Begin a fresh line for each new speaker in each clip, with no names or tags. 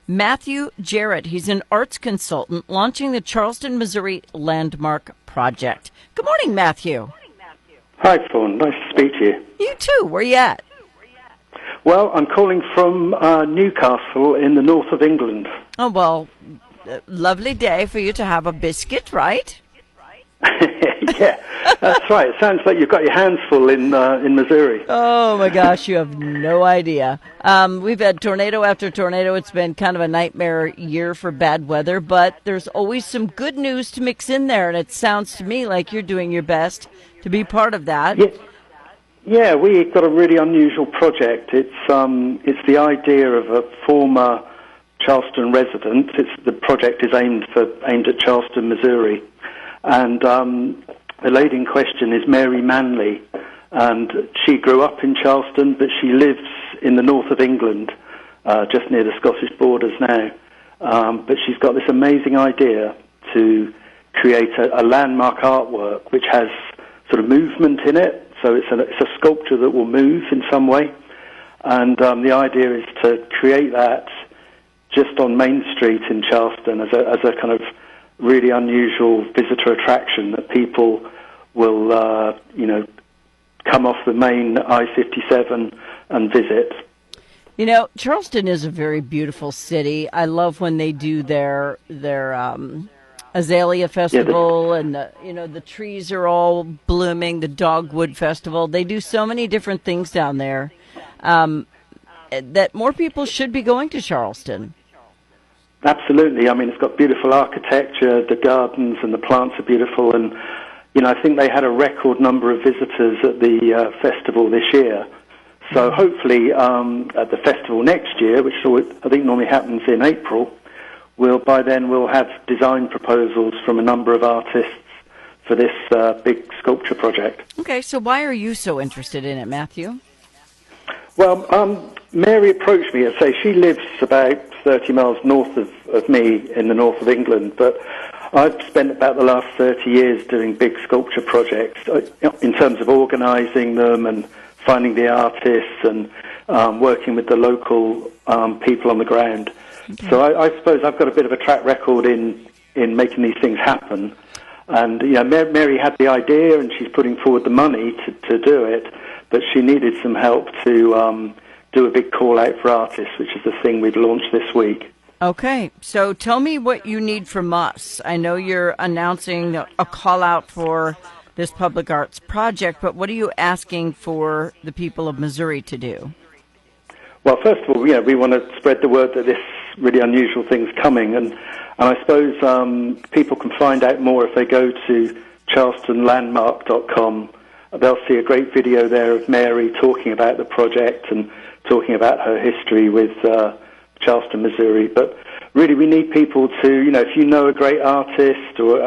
Matthew Jarrett. He's an arts consultant launching the Charleston, Missouri Landmark Project. Good morning, Matthew.
Hi, Fawn. Nice to speak to you.
You too. Where you at?
Well, I'm calling from Newcastle in the north of England.
Oh, well, lovely day for you to have a biscuit, right?
Yeah, that's right. It sounds like you've got your hands full in Missouri.
Oh, my gosh, you have no idea. We've had tornado after tornado. It's been kind of a nightmare year for bad weather, but there's always some good news to mix in there, and it sounds to me like you're doing your best to be part of that.
Yeah, we've got a really unusual project. It's the idea of a former Charleston resident. The project is aimed at Charleston, Missouri, and the lady in question is Mary Manley, and she grew up in Charleston, but she lives in the north of England, just near the Scottish borders now. But she's got this amazing idea to create a landmark artwork which has sort of movement in it. So it's a sculpture that will move in some way, and the idea is to create that just on Main Street in Charleston as a kind of really unusual visitor attraction that people will come off the main I-57 and visit.
You know, Charleston is a very beautiful city. I love when they do their Azalea Festival, and the trees are all blooming, the Dogwood Festival. They do so many different things down there that more people should be going to Charleston.
Absolutely. I mean, it's got beautiful architecture, the gardens and the plants are beautiful, and I think they had a record number of visitors at the festival this year. So hopefully at the festival next year, which I think normally happens in April, by then we'll have design proposals from a number of artists for this big sculpture project.
Okay, so why are you so interested in it, Matthew?
Well, Mary approached me and say she lives about 30 miles north of me in the north of England, but I've spent about the last 30 years doing big sculpture projects in terms of organising them and finding the artists and working with the local people on the ground. Okay. So I suppose I've got a bit of a track record in making these things happen. And Mary had the idea and she's putting forward the money to do it, but she needed some help to do a big call out for artists, which is the thing we've launched this week.
Okay, so tell me what you need from us. I know you're announcing a call out for this public arts project, but what are you asking for the people of Missouri to do?
Well, first of all, we want to spread the word that this really unusual thing's coming, and I suppose people can find out more if they go to charlestonlandmark.com. They'll see a great video there of Mary talking about the project and talking about her history with Charleston, Missouri. But really, we need people to, if you know a great artist or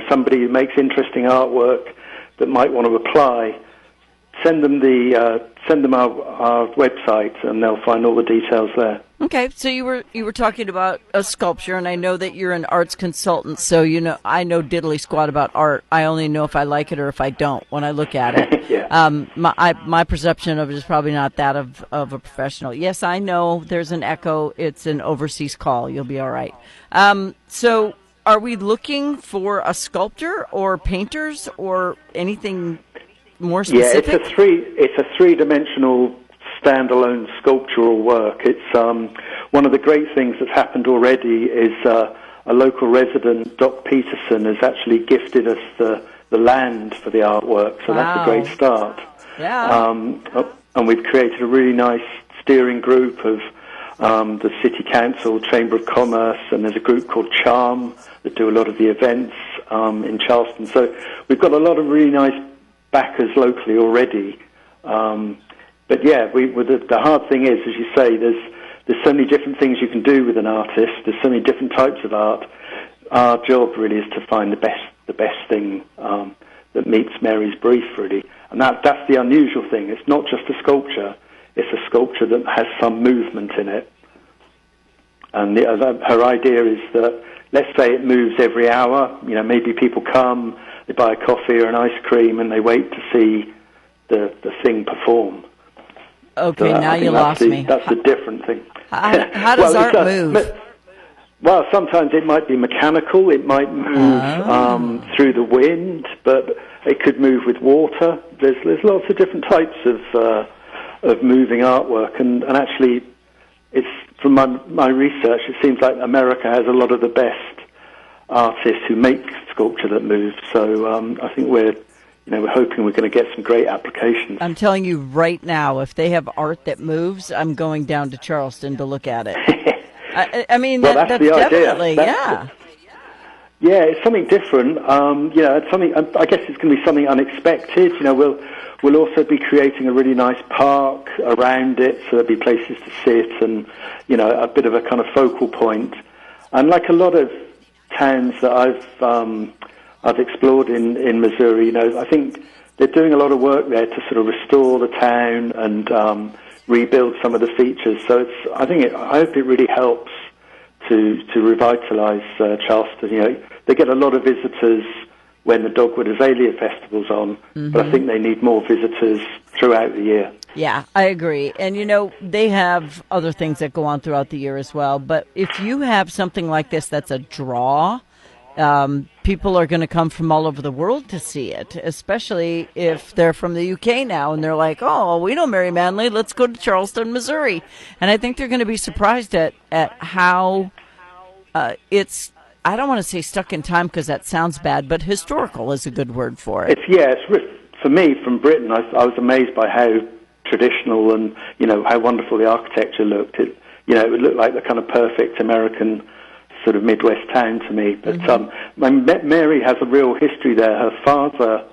somebody who makes interesting artwork that might want to apply, send them our website, and they'll find all the details there.
Okay, so you were talking about a sculpture, and I know that you're an arts consultant, so I know diddly squat about art. I only know if I like it or if I don't when I look at it.
Yeah.
My perception of it is probably not that of a professional. Yes, I know there's an echo. It's an overseas call. You'll be all right. So are we looking for a sculptor or painters or anything more specific?
Yeah, it's a three-dimensional standalone sculptural work. It's one of the great things that's happened already is a local resident, Doc Peterson, has actually gifted us the land for the artwork, so That's a great start.
Yeah.
And we've created a really nice steering group of the City Council, Chamber of Commerce, and there's a group called Charm that do a lot of the events in Charleston. So we've got a lot of really nice backers locally already. But yeah, the hard thing is, as you say, there's so many different things you can do with an artist. There's so many different types of art. Our job really is to find the best thing that meets Mary's brief, really. And that's the unusual thing. It's not just a sculpture. It's a sculpture that has some movement in it. And her idea is that, let's say it moves every hour. Maybe people come, they buy a coffee or an ice cream, and they wait to see the thing perform.
Okay, so now you lost me.
That's a different thing.
How does art move?
Well, sometimes it might be mechanical. It might move through the wind, but it could move with water. There's lots of different types of moving artwork, and actually, it's from my research, it seems like America has a lot of the best artists who make sculpture that moves. So I think we're hoping we're going to get some great applications.
I'm telling you right now, if they have art that moves, I'm going down to Charleston to look at it. I mean,
well,
that's
the
definitely,
idea. Yeah, it's something different. It's something. I guess it's going to be something unexpected. We'll also be creating a really nice park around it, so there'll be places to sit and a bit of a kind of focal point. And like a lot of towns that I've explored in Missouri, I think they're doing a lot of work there to sort of restore the town and rebuild some of the features. So I hope it really helps to revitalise Charleston. They get a lot of visitors when the Dogwood Azalea Festival's on, but I think they need more visitors throughout the year.
Yeah, I agree. And, they have other things that go on throughout the year as well. But if you have something like this that's a draw, people are going to come from all over the world to see it, especially if they're from the UK now and they're like, oh, we know Mary Manley, let's go to Charleston, Missouri. And I think they're going to be surprised at how it's, I don't want to say stuck in time because that sounds bad, but historical is a good word for it.
For me, from Britain, I was amazed by how traditional and, how wonderful the architecture looked. It would look like the kind of perfect American sort of Midwest town to me. But Mary has a real history there. Her father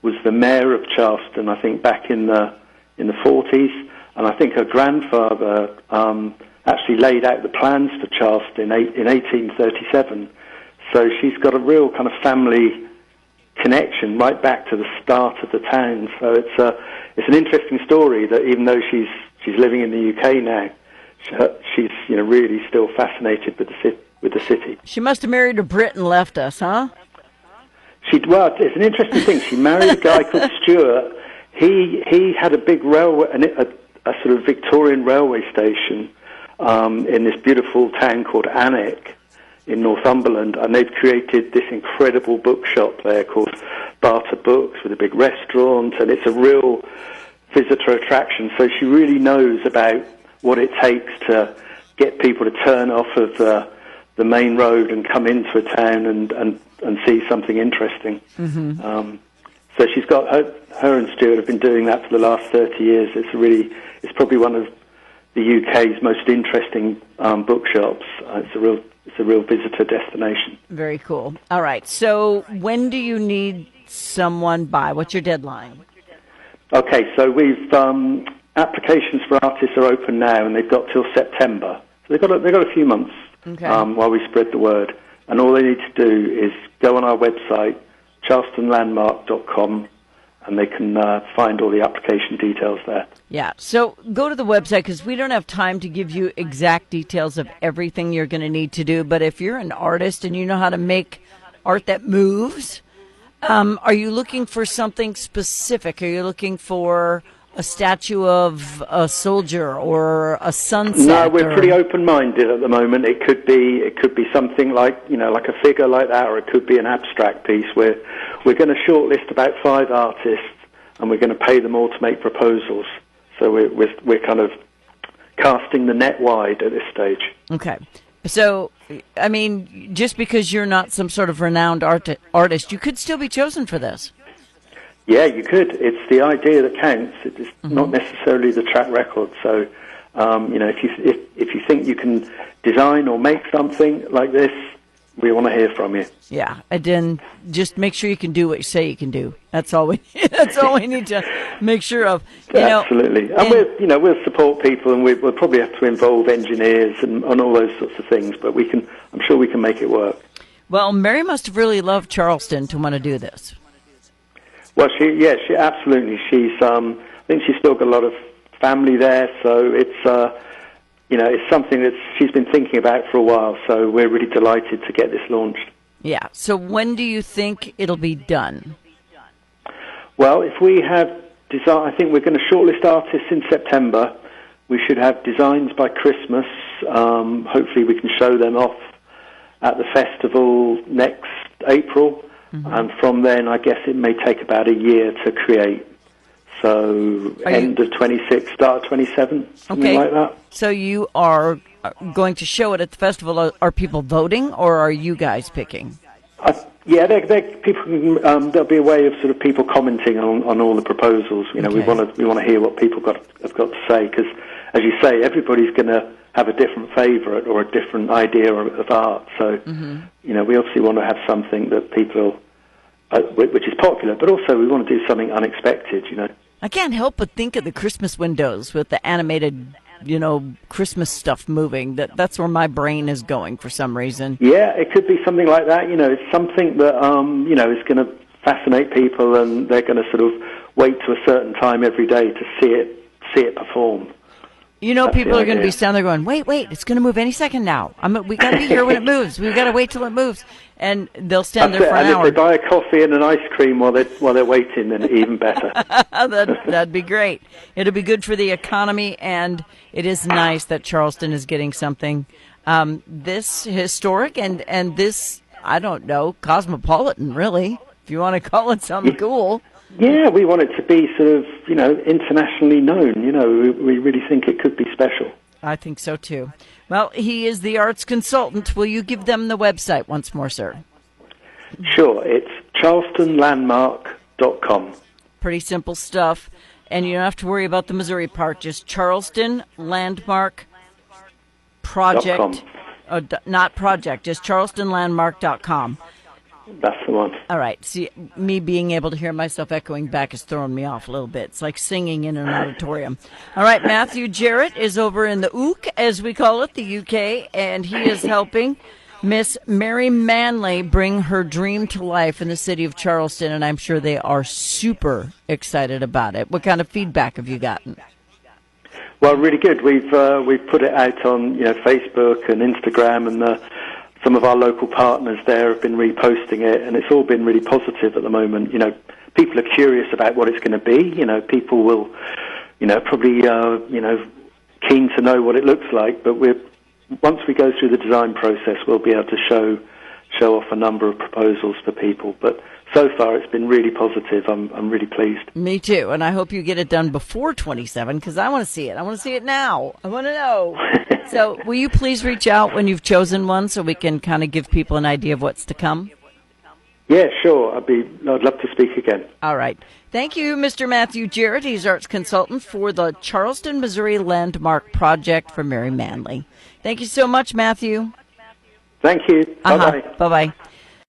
was the mayor of Charleston, I think, back in the 40s, and I think her grandfather actually laid out the plans for Charleston in 1837. So she's got a real kind of family connection right back to the start of the town. So it's an interesting story that even though she's living in the UK now, she's really still fascinated with the city.
She must have married a Brit and left us, huh?
Well, it's an interesting thing. She married a guy called Stuart. He had a big railway, a sort of Victorian railway station in this beautiful town called Alnwick in Northumberland, and they've created this incredible bookshop there called Barter Books with a big restaurant, and it's a real visitor attraction. So she really knows about what it takes to get people to turn off of the main road and come into a town and see something interesting. So she's got her and Stuart have been doing that for the last 30 years. It's probably one of the UK's most interesting bookshops. It's a real visitor destination.
Very cool. All right. So when do you need someone by? What's your deadline?
Okay. So we've applications for artists are open now, and they've got till September. So they've got a few months while we spread the word. And all they need to do is go on our website, charlestonlandmark.com, and they can find all the application details there.
Yeah, so go to the website because we don't have time to give you exact details of everything you're going to need to do. But if you're an artist and you know how to make art that moves, are you looking for something specific? Are you looking for a statue of a soldier or a sunset?
No, we're pretty open-minded at the moment. It could be something like like a figure like that, or it could be an abstract piece. We're going to shortlist about 5 artists, and we're going to pay them all to make proposals. So we're kind of casting the net wide at this stage.
Okay. So, I mean, just because you're not some sort of renowned artist, you could still be chosen for this.
Yeah, you could. It's the idea that counts. It's not necessarily the track record. So, if you think you can design or make something like this, we want to hear from you.
Yeah, and then just make sure you can do what you say you can do. That's all we. That's all we need to make sure of.
Absolutely, and we'll support people, and we'll probably have to involve engineers and all those sorts of things. But I'm sure we can make it work.
Well, Mary must have really loved Charleston to want to do this.
Well, she absolutely. I think she's still got a lot of family there, so it's it's something that she's been thinking about for a while. So we're really delighted to get this launched.
Yeah. So when do you think it'll be done?
Well, if we have design, I think we're going to shortlist artists in September. We should have designs by Christmas. Hopefully, we can show them off at the festival next April. And from then, I guess it may take about a year to create. So end of 26, start of 27, something like that.
So you are going to show it at the festival. Are people voting, or are you guys picking?
Yeah, people. There'll be a way of sort of people commenting on all the proposals. You know, we want to hear what people have got to say, because, as you say, everybody's going to have a different favourite or a different idea of art. So, you know, we obviously want to have something that people, which is popular, but also we want to do something unexpected. You know,
I can't help but think of the Christmas windows with the animated, you know, Christmas stuff moving. That's where my brain is going for some reason. Yeah,
it could be something like that. You know, it's something that you know, is going to fascinate people, and they're going to sort of wait to a certain time every day to see it perform.
You know, people are going to be standing there going, wait, it's going to move any second now. We got to be here when it moves. We've got to wait till it moves. And they'll stand there for an hour.
And if they buy a coffee and an ice cream while they're waiting, then even better.
That'd be great. It'll be good for the economy, and it is nice that Charleston is getting something this historic and this, I don't know, cosmopolitan, really, if you want to call it something cool.
Yeah, we want it to be sort of, you know, internationally known. You know, we really think it could be special.
I think so, too. Well, he is the arts consultant. Will you give them the website once more, sir?
Sure. It's charlestonlandmark.com.
Pretty simple stuff. And you don't have to worry about the Missouri part. Just Charleston Landmark Project. Not project, just charlestonlandmark.com.
That's the one.
All right. See, me being able to hear myself echoing back is throwing me off a little bit. It's like singing in an auditorium. All right. Matthew Jarrett is over in the UK, as we call it, the UK, and he is helping Miss Mary Manley bring her dream to life in the city of Charleston, and I'm sure they are super excited about it. What kind of feedback have you gotten?
Well, really good. We've put it out on, you know, Facebook and Instagram, and some of our local partners there have been reposting it, and it's all been really positive at the moment. You know, people are curious about what it's going to be. You know, people will, you know, probably, you know, keen to know what it looks like. But once we go through the design process, we'll be able to show off a number of proposals for people. But so far, it's been really positive. I'm really pleased.
Me too, and I hope you get it done before 27, because I want to see it. I want to see it now. I want to know. So will you please reach out when you've chosen one so we can kind of give people an idea of what's to come?
Yeah, sure. I'd love to speak again.
All right. Thank you, Mr. Matthew Jarrett. He's arts consultant for the Charleston, Missouri Landmark Project for Mary Manley. Thank you so much, Matthew.
Thank you. Bye-bye.
Bye-bye.